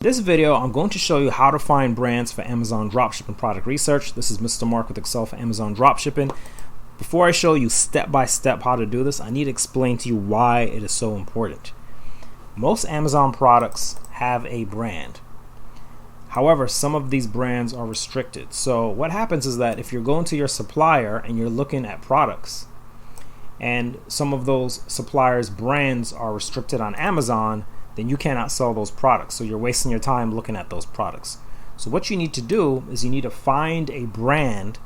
In this video, I'm going to show you how to find brands for Amazon Dropshipping Product Research. This is Mr. Mark with Excel for Amazon Dropshipping. Before I show you step by step how to do this, I need to explain to you why it is so important. Most Amazon products have a brand. However, some of these brands are restricted. So what happens is that if you're going to your supplier and you're looking at products and some of those suppliers' brands are restricted on Amazon, then you cannot sell those products. So you're wasting your time looking at those products. So what you need to do is you need to find a brand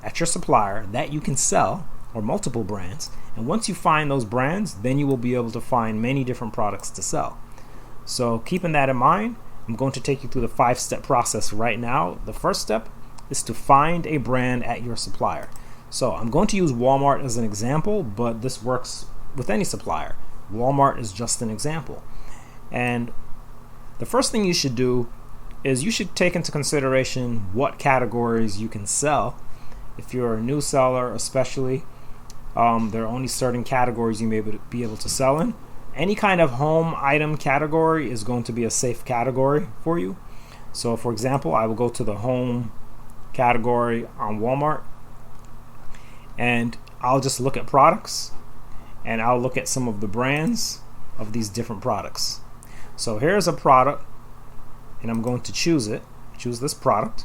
at your supplier that you can sell, or multiple brands. And once you find those brands, then you will be able to find many different products to sell. So keeping that in mind, I'm going to take you through the 5-step process right now. The first step is to find a brand at your supplier. So I'm going to use Walmart as an example, but this works with any supplier. Walmart is just an example. And the first thing you should do is you should take into consideration what categories you can sell. If you're a new seller especially, there are only certain categories you may be able to sell in. Any kind of home item category is going to be a safe category for you. So for example, I will go to the home category on Walmart and I'll just look at products and I'll look at some of the brands of these different products. So here's a product and I'm going to choose this product,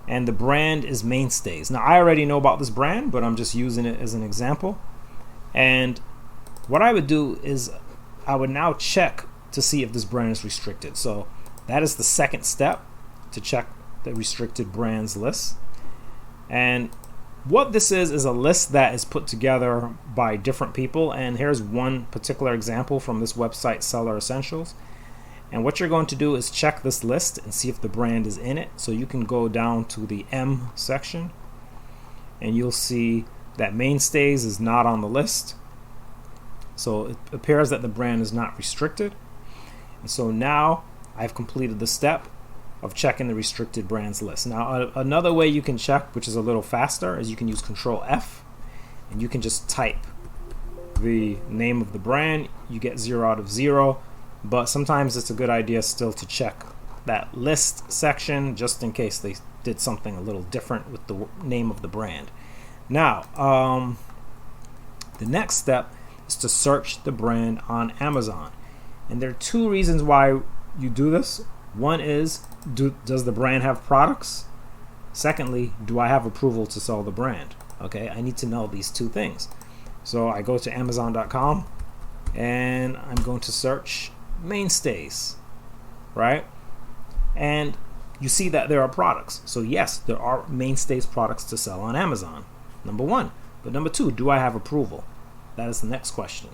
and the brand is Mainstays. Now I already know about this brand, but I'm just using it as an example. And what I would do is I would now check to see if this brand is restricted. So that is the second step, to check the restricted brands list. And what this is a list that is put together by different people. And here's one particular example from this website, Seller Essentials. And what you're going to do is check this list and see if the brand is in it. So you can go down to the M section and you'll see that Mainstays is not on the list. So it appears that the brand is not restricted. And so now I've completed the step of checking the restricted brands list. Now another way you can check, which is a little faster, is you can use Control F and you can just type the name of the brand. You get 0 out of 0. But sometimes it's a good idea still to check that list section just in case they did something a little different with the name of the brand. Now, the next step is to search the brand on Amazon. And there are two reasons why you do this. One is, does the brand have products? Secondly, do I have approval to sell the brand? Okay, I need to know these two things. So I go to Amazon.com and I'm going to search Mainstays, right? And you see that there are products. So yes, there are Mainstays products to sell on Amazon, number one. But number two, do I have approval? That is the next question.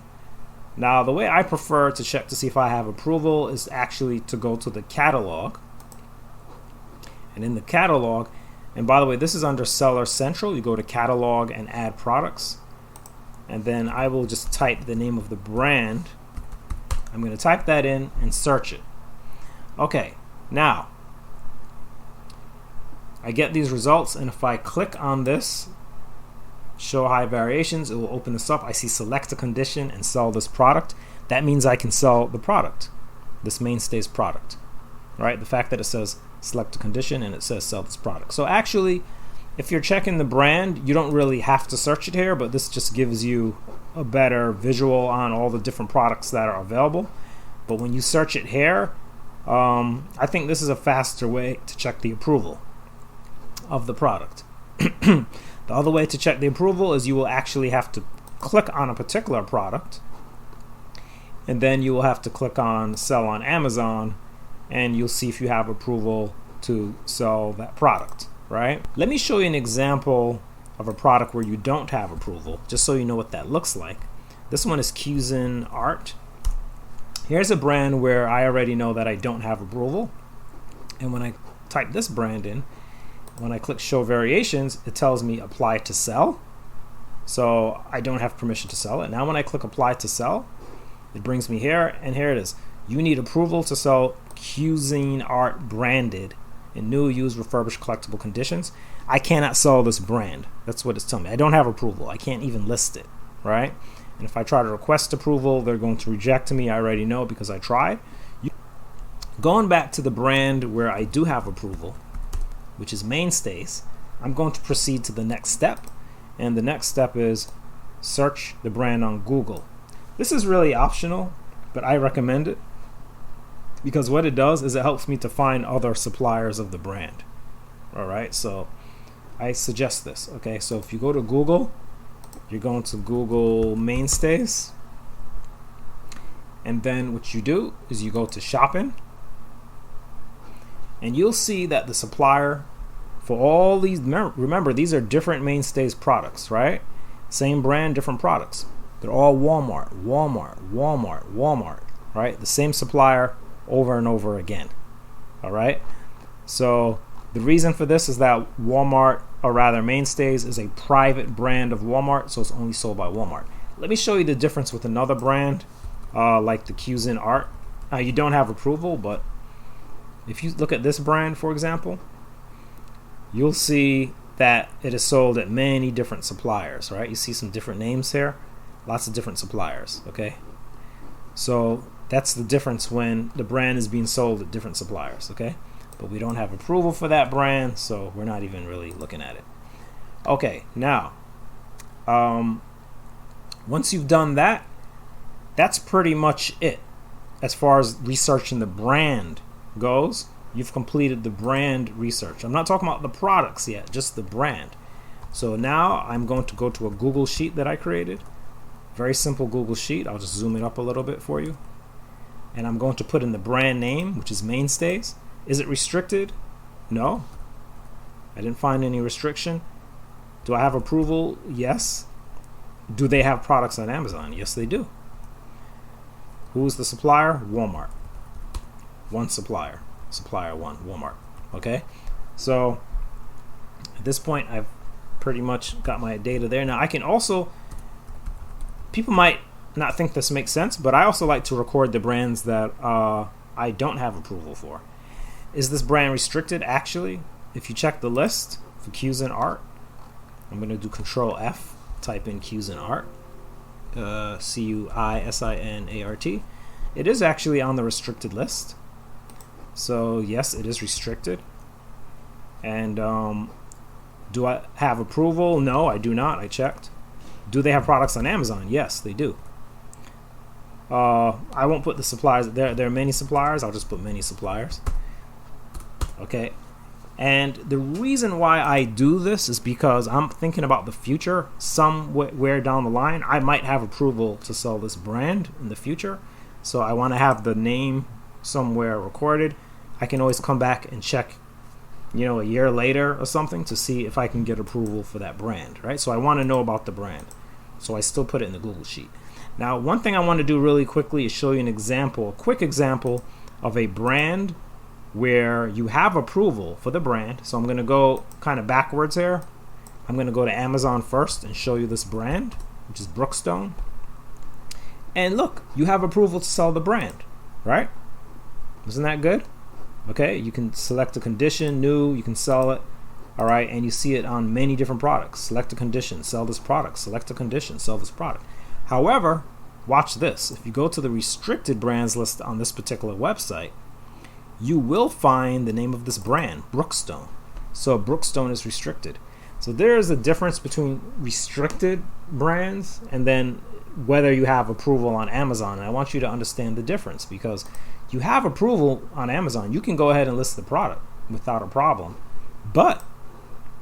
Now, the way I prefer to check to see if I have approval is actually to go to the catalog. And in the catalog, and by the way, this is under Seller Central, you go to catalog and add products. And then I will just type the name of the brand. I'm going to type that in and search it. Okay, now I get these results, and if I click on this, show high variations, it will open this up. I see select a condition and sell this product. That means I can sell the product, this Mainstays product, right? The fact that it says select a condition and it says sell this product. So actually, if you're checking the brand, you don't really have to search it here, but this just gives you a better visual on all the different products that are available. But when you search it here, I think this is a faster way to check the approval of the product. The other way to check the approval is you will actually have to click on a particular product, and then you will have to click on sell on Amazon, and you'll see if you have approval to sell that product, right? Let me show you an example of a product where you don't have approval, just so you know what that looks like. This one is Cuisin Art. Here's a brand where I already know that I don't have approval, and when I type this brand in, when I click show variations, it tells me apply to sell. So I don't have permission to sell it. Now when I click apply to sell, it brings me here, and here it is. You need approval to sell Cuisin Art branded in new, used, refurbished, collectible conditions. I cannot sell this brand. That's what it's telling me. I don't have approval. I can't even list it, right? And if I try to request approval, they're going to reject me. I already know because I tried. Going back to the brand where I do have approval, which is Mainstays, I'm going to proceed to the next step. And the next step is search the brand on Google. This is really optional, but I recommend it because what it does is it helps me to find other suppliers of the brand. All right, so I suggest this. Okay, so if you go to Google, you're going to Google Mainstays, and then what you do is you go to shopping, and you'll see that the supplier for all these, remember these are different Mainstays products, right? Same brand, different products. They're all Walmart, right? The same supplier over and over again. All right, so the reason for this is that Walmart, or rather Mainstays, is a private brand of Walmart, so it's only sold by Walmart. Let me show you the difference with another brand like the Cuisin Art. You don't have approval, but if you look at this brand, for example, you'll see that it is sold at many different suppliers, right? You see some different names here, lots of different suppliers, okay? So that's the difference when the brand is being sold at different suppliers, okay? But we don't have approval for that brand, so we're not even really looking at it. Okay, now, once you've done that, that's pretty much it. As far as researching the brand goes, you've completed the brand research. I'm not talking about the products yet, just the brand. So now I'm going to go to a Google Sheet that I created. Very simple Google Sheet. I'll just zoom it up a little bit for you. And I'm going to put in the brand name, which is Mainstays. Is it restricted? No. I didn't find any restriction. Do I have approval? Yes. Do they have products on Amazon? Yes, they do. Who's the supplier? Walmart. One supplier. Supplier one, Walmart. Okay? So at this point, I've pretty much got my data there. Now, I can also, people might not think this makes sense, but I also like to record the brands that I don't have approval for. Is this brand restricted? Actually, if you check the list for Cuisin Art, I'm going to do Control F, type in Cuisin Art, Cuisinart. It is actually on the restricted list. So yes, it is restricted. And do I have approval? No, I do not. I checked. Do they have products on Amazon? Yes, they do. I won't put the suppliers. There are many suppliers. I'll just put many suppliers. Okay. And the reason why I do this is because I'm thinking about the future. Somewhere down the line, I might have approval to sell this brand in the future. So I want to have the name somewhere recorded. I can always come back and check, a year later or something to see if I can get approval for that brand, right? So I want to know about the brand. So I still put it in the Google Sheet. Now, one thing I want to do really quickly is show you a quick example of a brand where you have approval for the brand. So I'm going to go kind of backwards here. I'm going to go to Amazon first and show you this brand, which is Brookstone. And look, you have approval to sell the brand, right? Isn't that good? Okay, you can select a condition, new, you can sell it, all right, and you see it on many different products. Select a condition, sell this product, select a condition, sell this product. However, watch this. If you go to the restricted brands list on this particular website, you will find the name of this brand, Brookstone. So Brookstone is restricted. So there is a difference between restricted brands and then whether you have approval on Amazon. And I want you to understand the difference, because you have approval on Amazon. You can go ahead and list the product without a problem. But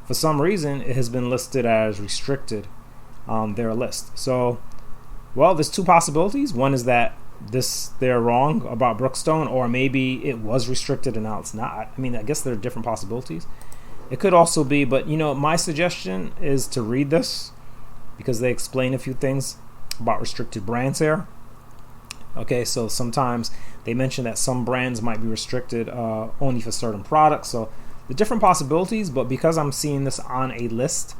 for some reason, it has been listed as restricted on their list. So, well, there's two possibilities. One is that they're wrong about Brookstone, or maybe it was restricted and now it's not. I mean, I guess there are different possibilities. It could also be, but my suggestion is to read this because they explain a few things about restricted brands here. Okay, so sometimes they mention that some brands might be restricted only for certain products. So the different possibilities, but because I'm seeing this on a list,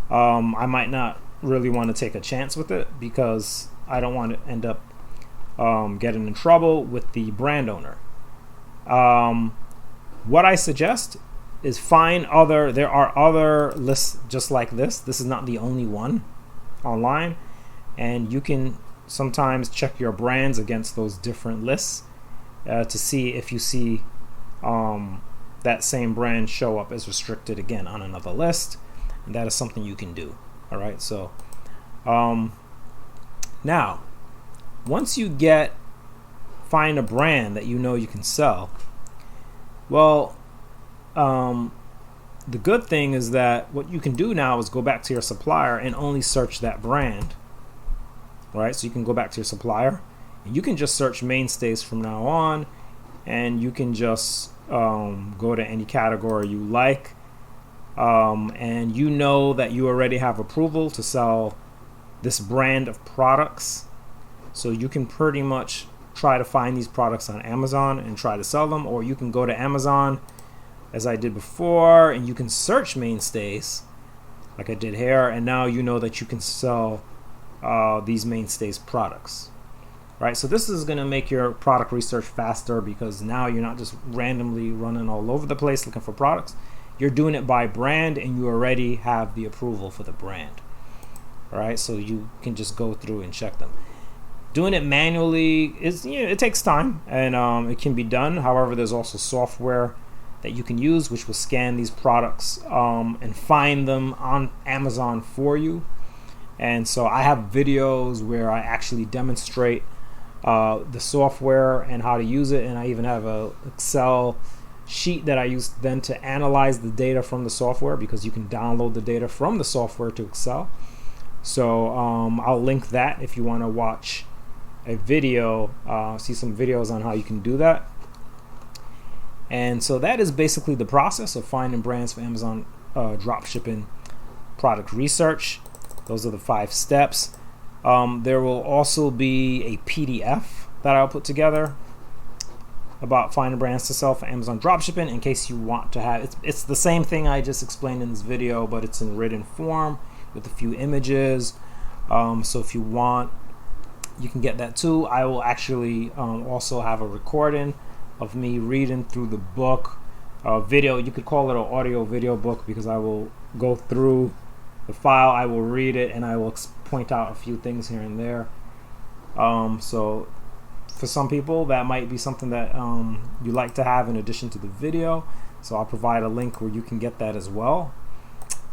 I might not really want to take a chance with it because I don't want to end up getting in trouble with the brand owner. What I suggest is there are other lists just like this. This is not the only one online, and you can sometimes check your brands against those different lists to see if you see that same brand show up as restricted again on another list, and that is something you can do. All right, so now once you find a brand that you know you can sell, well, the good thing is that what you can do now is go back to your supplier and only search that brand. Right, so you can go back to your supplier and you can just search mainstays from now on, and you can just go to any category you like, and you know that you already have approval to sell this brand of products, so you can pretty much try to find these products on Amazon and try to sell them. Or you can go to Amazon, as I did before, and you can search mainstays like I did here, and now you know that you can sell these mainstays products. Right, so this is going to make your product research faster, because now you're not just randomly running all over the place looking for products. You're doing it by brand, and you already have the approval for the brand. All right, so you can just go through and check them. Doing it manually it takes time, and it can be done. However, there's also software that you can use which will scan these products and find them on Amazon for you. And so I have videos where I actually demonstrate the software and how to use it, and I even have a Excel sheet that I use then to analyze the data from the software, because you can download the data from the software to Excel. So I'll link that if you want to watch a video, see some videos on how you can do that. And so that is basically the process of finding brands for Amazon dropshipping product research. Those are the 5 steps. There will also be a PDF that I'll put together about finding brands to sell for Amazon dropshipping, in case you want to have it's the same thing I just explained in this video, but it's in written form with a few images. So if you want, you can get that too. I will actually also have a recording of me reading through the book, video. You could call it an audio video book, because I will go through the file, I will read it, and I will point out a few things here and there. So for some people, that might be something that you like to have in addition to the video. So I'll provide a link where you can get that as well.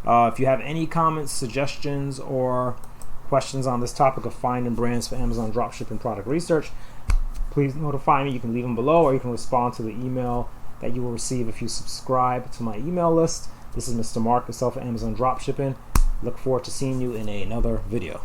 If you have any comments, suggestions, or questions on this topic of finding brands for Amazon dropshipping product research, please notify me. You can leave them below, or you can respond to the email that you will receive if you subscribe to my email list. This is Mr. Mark, yourself at Amazon Dropshipping. Look forward to seeing you in another video.